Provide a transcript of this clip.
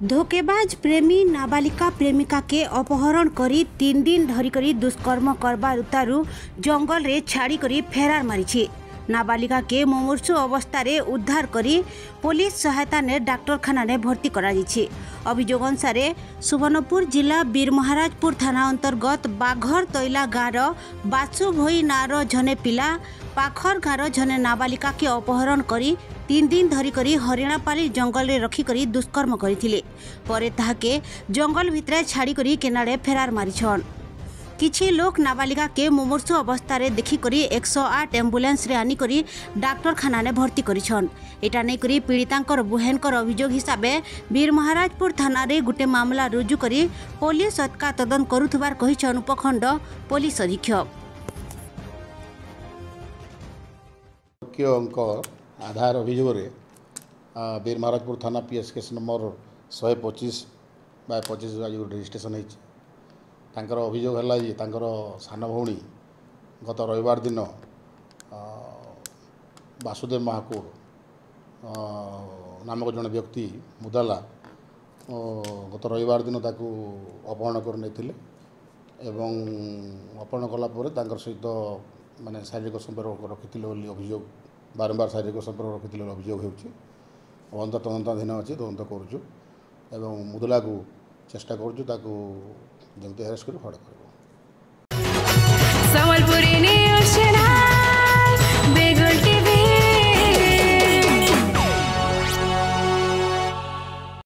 धोखेबाज प्रेमी नाबालिका प्रेमिका के अपहरण करी 3 दिन धरिकरी दुष्कर्म करबार उतारू जंगल रे छाड़ी करी फेरार मारी। नाबालिका के मुमूर्षु अवस्था रे उद्धार करी पुलिस सहायता ने डाक्तरखाना ने भर्ती करा जायछि। अभियोग अनुसार सुवर्णपुर जिला बीरमहाराजपुर थाना अंतर्गत बाघर तैला गाँव बासु भोई नार जने पिला पाखर गाँव जने नाबालिका के अपहरण करी 3 दिन धरिकरी हरिणापाली जंगल रे रखी करी दुष्कर्म करथिले। परे ताहाके जंगल भितरे छाड़ी करी केनाडे फेरार मारिछन। किछि लोक नाबालिका के मुमूर्षु अवस्था रे देखि करी 108 एम्बुलेंस रे आनी करी डाक्तरखाना ने भर्ती करिछन। एटा नै करी पीड़ितांकर बुहेनकर अभियोग हिसाबे बीरमहाराजपुर थाना रे गुटे मामला रुजु करी पुलिस अटका तदन करुथबार कहिछन उपखंड पुलिस अधीक्षक। आधार अभियोग बीरमहाराजपुर थाना पीएस केस नंबर 125/25 आज रजिस्ट्रेशन होती। अभियोग है सान भौणी गत रविवार दिन वासुदेव महाकुड़ नामक जन व्यक्ति मुदाला गत रविवार दिन ताकू अपहरण कर अपहरण कलापर सहित माने शारीरिक संपर्क रखी अभियोग बारंबार शारीरिक संपर्क रखी अभियोग हो तदंताधीन अच्छी तदंत करुँ मुदला को चेष्टा करूँ जमी अरेस्ट कर फाड़ कर।